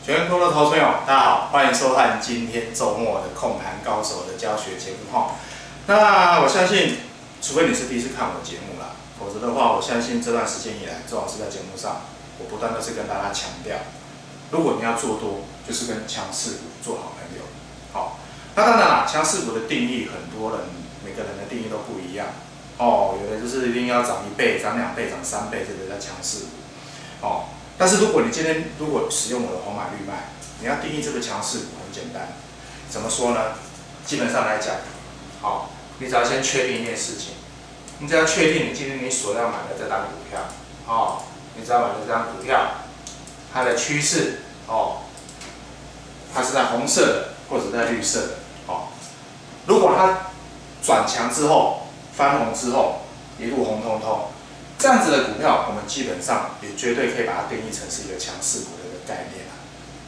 全国的投资朋友，大家好，欢迎收看今天周末的控盘高手的教学节目哈。那我相信，除非你是第一次看我的节目啦，否则的话，我相信这段时间以来，周老师在节目上，我不断的是跟大家强调，如果你要做多，就是跟强势股做好朋友。好，那当然啦，强势股的定义，很多人每个人的定义都不一样。哦，有的就是一定要涨1倍、涨2倍、涨3倍，这个叫强势股。哦。但是如果你今天使用我的红买绿卖，你要定义这个强势股很简单，怎么说呢？基本上来讲，好，你只要先确定一件事情，你只要确定你今天你所要买的这档股票，哦，你只要买的这档股票，它的趋势，哦，它是在红色的或者在绿色的，哦，如果它转强之后，翻红之后，一路红彤彤。这样子的股票，我们基本上也绝对可以把它定义成是一个强势股的一个概念啊。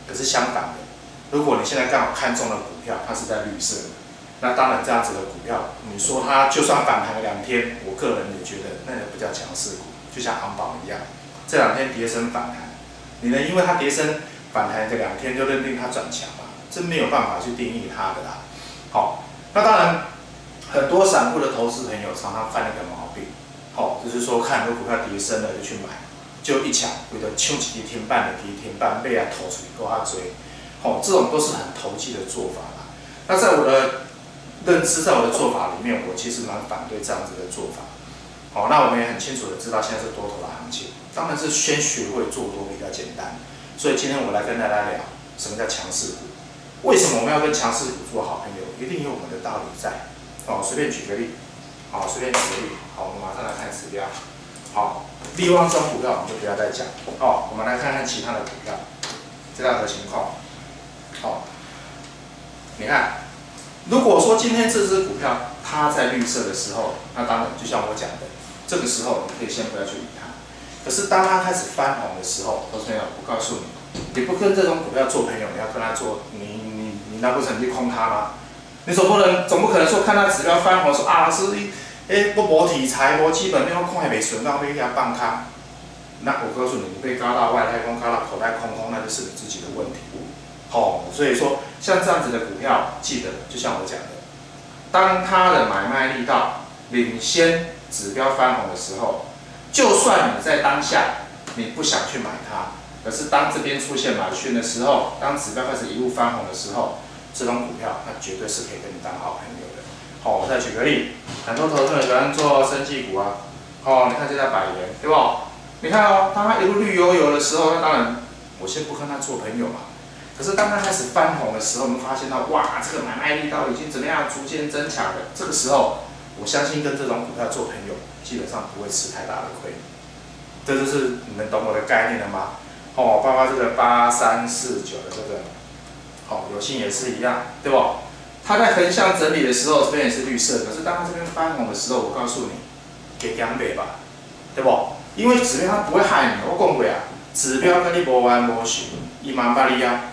可是相反的，如果你现在刚好看中的股票，它是在绿色的，那当然这样子的股票，你说它就算反弹2天，我个人也觉得那个不叫强势股，就像航宝一样，这2天跌升反弹，你能因为它跌升反弹这2天就认定它转强吗？这没有办法去定义它的啦。好，那当然很多散户的投资朋友常常犯一个毛病。就是说看有股票跌升了就去买，就一抢，为了抢一支停板的停板，被啊投出去够他追，这种都是很投机的做法啦。那在我的认知，在我的做法里面，我其实蛮反对这样子的做法。那我们也很清楚的知道现在是多头的行情，当然是先学会做多比较简单。所以今天我来跟大家聊什么叫强势股，为什么我们要跟强势股做好朋友，一定有我们的道理在。随便举个例。好，随便举个例，好，我们马上来看指标。好，力旺这种股票我们就不要再讲。我们来看看其他的股票，这样的情况。你看，如果说今天这只股票它在绿色的时候，那当然就像我讲的，这个时候你可以先不要去理它。可是当它开始翻红的时候，投资朋友，我告诉你，你不跟这种股票做朋友，你要跟它做，你那不成去空它吗？你总不可能说看它指标翻红说啊是我无题材，无基本面，我看也袂顺，那我给它放空。那我告诉你，你被嘎到外太空，嘎到口袋空空，那就是你自己的问题。所以说像这样子的股票，记得就像我讲的，当它的买卖力道领先指标翻红的时候，就算你在当下你不想去买它，可是当这边出现买讯的时候，当指标开始一路翻红的时候，这种股票那绝对是可以跟你当好朋友的。我再举个例，很多投资人喜欢做生技股啊。你看这家百元，对不？你看当它一路绿油油的时候，那当然我先不跟他做朋友嘛。可是当它开始翻红的时候，我们发现到哇，这个买卖力道已经怎么样逐渐增强了。这个时候，我相信跟这种股票做朋友，基本上不会吃太大的亏。这就是你们懂我的概念了吗？包括这个8349的这个，有信也是一样，对不？它在横向整理的时候，这边也是绿色，可是当它这边翻红的时候，我告诉你，给减买吧，对不？因为指标它不会害你，我讲过啊，指标跟你无冤无仇，伊嘛捌你啊，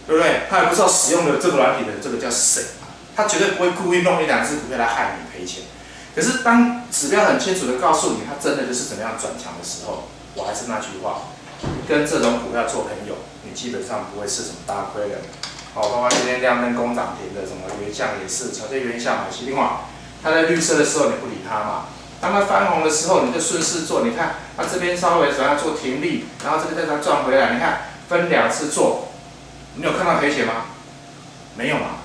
对不对？他也不知道使用的这个软体的这个叫谁，他绝对不会故意弄1、2只股票来害你赔钱。可是当指标很清楚的告诉你，它真的就是怎么样转强的时候，我还是那句话，跟这种股票做朋友，你基本上不会吃什么大亏的。包括今天亮灯攻涨停的什么原相也是，朝这原相买西另外，它在绿色的时候你不理它嘛，当它翻红的时候你就顺势做，你看它这边稍微怎样做停利，然后这个再它赚回来，你看分2次做，你有看到赔钱吗？没有嘛，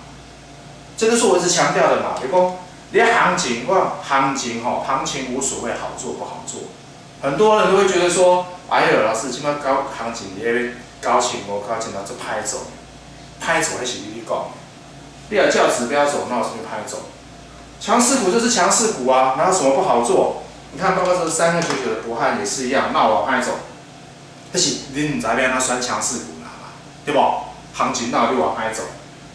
这就是我一直强调的嘛，比如说你行情无所谓好做不好做，很多人都会觉得说，哎呦老师，今麦行情你高情无高情到这拍走。拍走还是你讲，你要叫指标走，那有什么拍走？强势股就是强势股啊，哪有什么不好做？你看，包括这3299的博汉也是一样，那我拍走，但是你唔知要安怎选强势股啦嘛，对不？行情到你往拍走，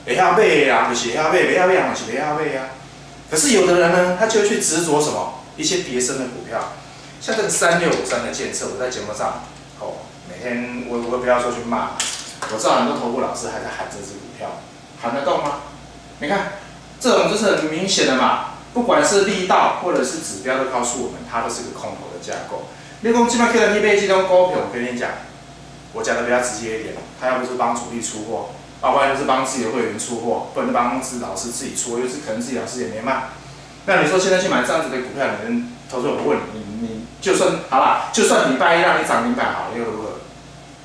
会晓买的啊，就是会晓买，袂晓买人就是袂晓买啊。可是有的人呢，他就会去执着什么一些跌升的股票，像这个3653的建设，我在节目上，每天我不要说去骂。我知道很多投顾老师还在喊这支股票，喊得动吗？你看，这种就是很明显的嘛，不管是力道或者是指标，都告诉我们它都是个空头的架构。你讲今麦叫人去买这种股票，我跟你讲，我讲的比较直接一点，他要不是帮主力出货，要不然就是帮自己的会员出货，不然就帮老师自己出货，又是可能自己老师也没卖。那你说现在去买这样子的股票，你们投资者我问你就算好啦，就算礼拜一让你涨0.0好了又如何？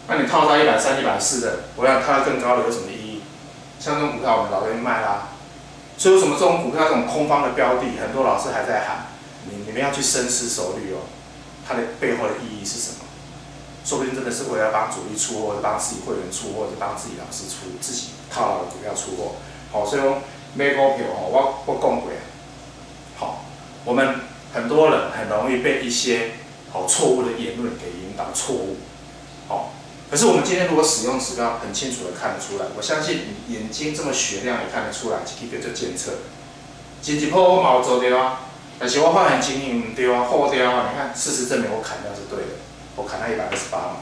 那你套到130、140的，我要套到更高的有什么意义？像这种股票我们老愿意卖啦。所以为什么这种股票这种空方的标的，很多老师还在喊，你们要去深思熟虑哦，它的背后的意义是什么？说不定真的是为了帮主力出货，或者帮自己会员出货，或者帮自己老师出自己套牢的股票出货。好，所以说买股票哦，我讲过，好，我们很多人很容易被一些错误的言论给引导错误，好。可是我们今天如果使用指标，很清楚的看得出来，我相信你眼睛这么雪亮也看得出来，这个就检测。前一波我嘛有做对啊，但是我发现经营唔对啊，后对啊，你看事实证明我砍掉是对的，我砍到128嘛。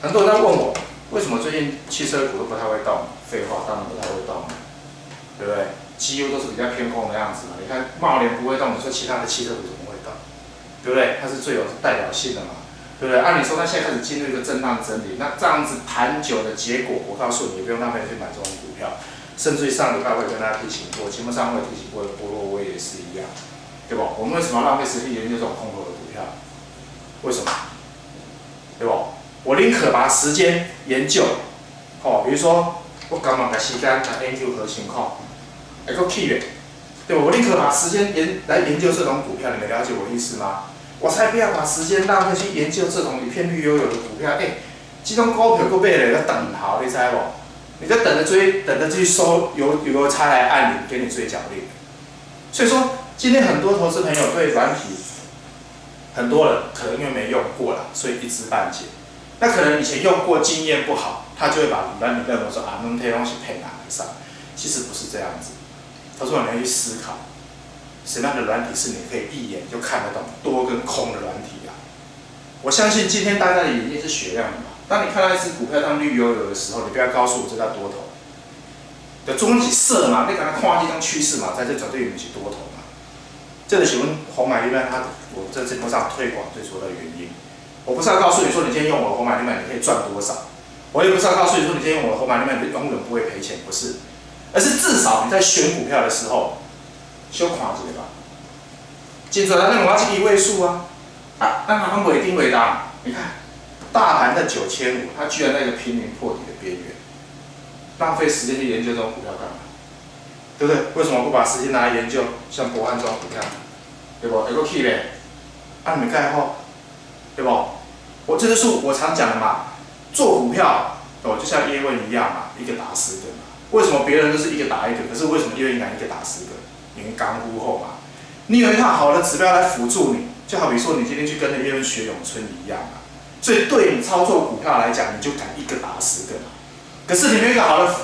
很多人在问我，为什么最近汽车股都不太会动？废话，当然不太会动，对不对？几乎都是比较偏空的样子嘛。你看茂联不会动，你说其他的汽车股怎么会动？对不对？它是最有代表性的嘛。对不对？按理说，它现在开始进入一个震荡整理，那这样子盘久的结果，我告诉你，也不用浪费去买这种股票。甚至于上礼拜我也跟大家提醒过，节目上我也提醒过，波洛威也是一样，对吧？我们为什么要浪费时间研究这种空头的股票？为什么？对吧？我宁可把时间研究，比如说我干嘛把时间来研究核心控，还够气的，对吧？我宁可把时间来研究这种股票，你们了解我意思吗？我才不要把时间浪费去研究这种一片绿油油的股票。这种股票够买了要等好，你知无？你在等着去收有差来按铃给你追缴令。所以说，今天很多投资朋友对软体，很多人可能因为没用过啦，所以一知半解。那可能以前用过，经验不好，他就会把软体认为说啊，那些东西配哪来上？其实不是这样子。投资者你要去思考。什么样的软体是你可以一眼就看得懂多跟空的软体啊？我相信今天大家的眼睛是雪亮的嘛。当你看到一只股票当绿油油的时候，你不要告诉我这叫多头，就中起色嘛，你赶快看这张趋势嘛，在这绝对不是多头嘛。这个请问红买绿卖，我在节目上推广最主要的原因，我不是要告诉你说你今天用我的红买绿卖你可以赚多少，我也不是要告诉你说你今天用我的红买绿卖你永远不会赔钱，不是，而是至少你在选股票的时候。小看一下吧，真侪人认为我是1位数啊，那哪袂顶袂当？你看，大盘在9500，它居然在一个濒临破底的边缘，浪费时间去研究这种股票干嘛？对不对？为什么不把时间拿来研究像博汉这种股票？对不？还够气嘞，你们盖好，对不？这就是我常讲的嘛，做股票就像叶问一样嘛，一个打10个嘛。为什么别人都是一个打1个，可是为什么叶问敢一个打10个？因为刚忽后嘛，你有一套好的指标来辅助你，就好比说你今天去跟着叶问学咏春一样嘛。所以对你操作股票来讲，你就敢一个打10个嘛。可是你没有一个好的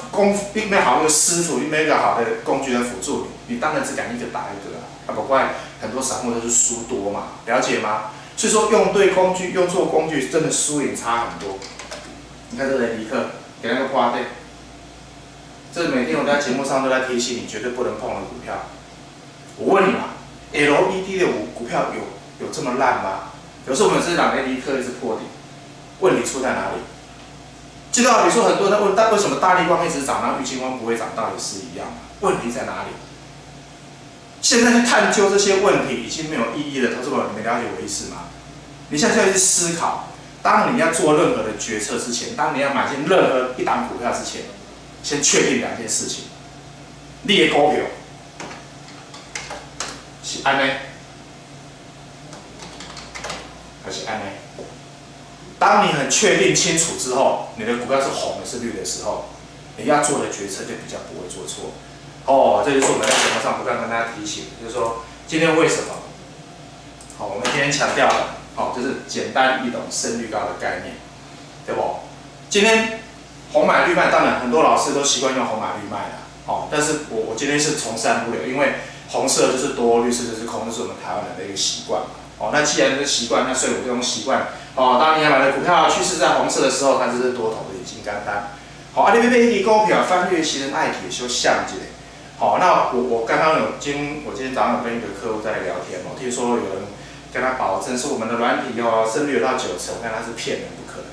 没有好的师傅，没有一个好的工具来辅助你，你当然只敢一个打1个啊。不怪很多散户都是输多嘛，了解吗？所以说用对工具，用错工具，真的输赢差很多。你看这雷迪克给那个花队，这每天我在节目上都在提醒你，绝对不能碰的股票。我问你嘛 ，LED 的股票有这么烂吗？有时候我们是讲 LED 科一直破底，问题出在哪里？就好比说很多人问，为什么大立光一直涨，然后玉晶光不会涨，道理是一样的。问题在哪里？现在去探究这些问题已经没有意义了，投资者，你们了解我的意思吗？你现在就要去思考，当你要做任何的决策之前，当你要买进任何一档股票之前，先确定2件事情：你的股票是安呢，还是安呢？当你很确定清楚之后，你的股票是红的是绿的时候，你要做的决策就比较不会做错。这就是我们在节目上不断跟大家提醒，就是说今天为什么？我们今天强调了，就是简单易懂、胜率高的概念，对不？今天红买绿卖，当然很多老师都习惯用红买绿卖啦，但是我今天是从善如流，因为红色就是多，绿色就是空，这是我们台湾人的一个习惯嘛。那既然是习惯，那所以我就用习惯。当你要买的股票趋势在红色的时候，它就是多头的已经干单。你要买一支股票，翻越时阵爱去小想一下。那我刚刚我今天早上有跟一个客户在聊天，听说有人跟他保证说我们的软体胜率有到90%，但他是骗人，不可能。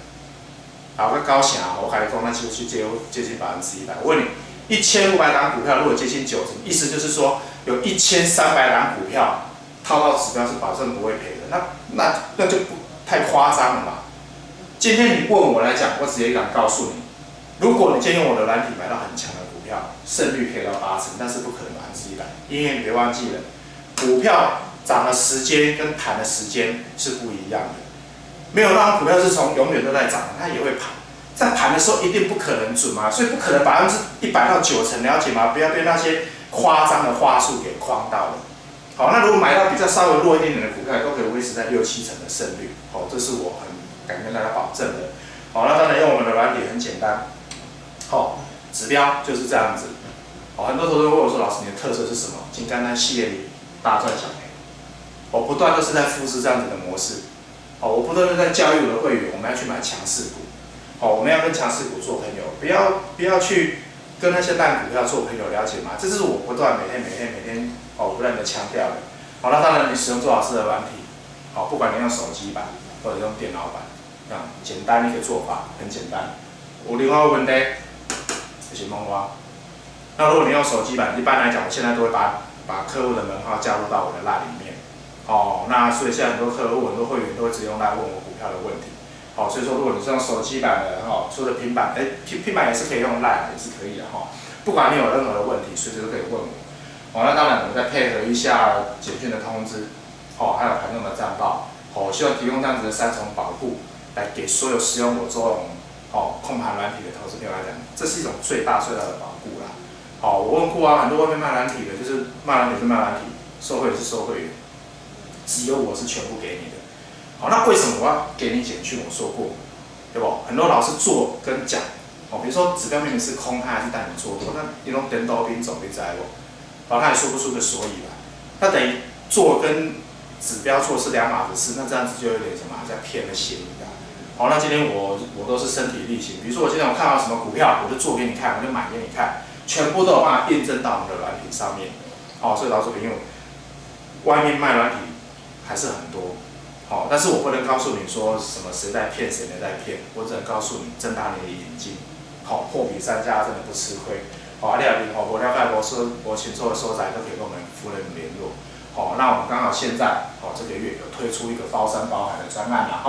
好，个高兴啊！我跟你讲，那就去接近100%。我问你，1500档股票如果接近90%，意思就是说有1300档股票套到指标是保证不会赔的，那就不太夸张了嘛。今天你问我来讲，我直接敢告诉你，如果你今天用我的软体买到很强的股票，胜率可以到80%，但是不可能100%，因为你别忘记了，股票涨的时间跟弹的时间是不一样的。没有让股票是从永远都在涨，它也会盘，在盘的时候一定不可能准嘛，所以不可能100%到90%，了解吗？不要被那些夸张的话术给框到了。好，那如果买到比较稍微弱一点点的股票，都可以维持在6、7成的胜率。好，这是我很敢跟大家保证的。好，那当然用我们的软体很简单。好，指标就是这样子。好，很多投资人问我说：“老师，你的特色是什么？”金刚单系列里大赚小赔。我不断都是在复制这样子的模式。好，我不断都在教育我的会员，我们要去买强势股。好，我们要跟强势股做朋友，不要去跟那些烂股票做朋友，了解吗？这是我不断每天不断的强调的。好，那当然你使用周老师的软体，好，不管你用手机版或者用电脑版，这样简单一个做法，很简单。有另外一个问题就是问我，那如果你用手机版，一般来讲，我现在都会把客户的门号加入到我的 LINE 里面。哦，那所以现在很多客户、很多会员都会直接用来问我股票的问题。好，所以说如果你是用手机版的，除了平板，平板也是可以用 LINE 也是可以的哈。不管你有任何的问题，随时都可以问我。哦，那当然我们再配合一下简讯的通知，还有盘中的战报。我希望提供这样子的3重保护，来给所有使用我这种控盘软体的投资朋友来讲，这是一种最大的保护啦。好，我问过啊，很多外面卖软体的，就是卖软体是卖软体，收会员是收会员。只有我是全部给你的，好，那为什么我要给你简讯？我说过，对不？很多老师做跟讲，比如说指标明明是空，他还是带你做多，那你用颠倒兵走，你知不？他也说不出个所以来，那等于做跟指标做是2码子事，那这样子就有点什么在骗的嫌疑啦。好，那今天我都是身体力行，比如说我今天我看到什么股票，我就做给你看，我就买给你看，全部都有办法验证到我们的软体上面。好，所以老师朋友，外面卖软体还是很多，好，但是我不能告诉你说什么谁在骗谁没在骗，我只能告诉你睁大你的眼睛，好，货比三家真的不吃亏，好，你也我了解我清楚的所在都可以跟我们夫人联络，好，那我们刚好现在这个月有推出一个包山包海的专案啦，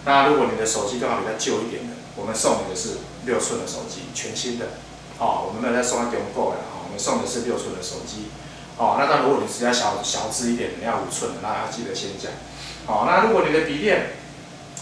那如果你的手机刚好比较旧一点的，我们送你的是6寸的手机，全新的，我们没有再送中购的，我们送的是6寸的手机。那当然，如果你是要小只一点的，你要5寸的，那要记得先讲。那如果你的笔电，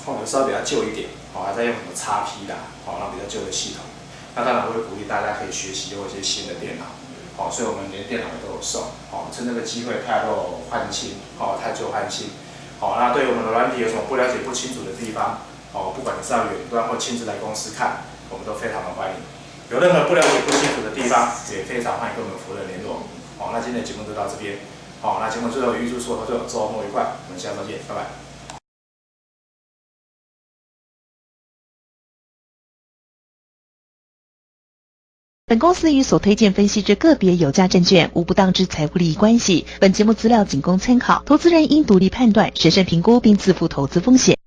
有时候比较旧一点，还在用什么 XP 啦，那比较旧的系统，那当然我会鼓励大家可以学习用一些新的电脑，所以我们连电脑都有送，趁这个机会汰旧换新，汰旧换新。那对于我们的软体有什么不了解、不清楚的地方，不管你是要远端或亲自来公司看，我们都非常的欢迎。有任何不了解、不清楚的地方，也非常欢迎跟我们服务人联络。那今天的节目就到这边。那节目最后预祝所有投资者周末愉快，我们下周见，拜拜。本公司与所推荐分析之个别有价证券无不当之财务利益关系。本节目资料仅供参考，投资人应独立判断、审慎评估并自负投资风险。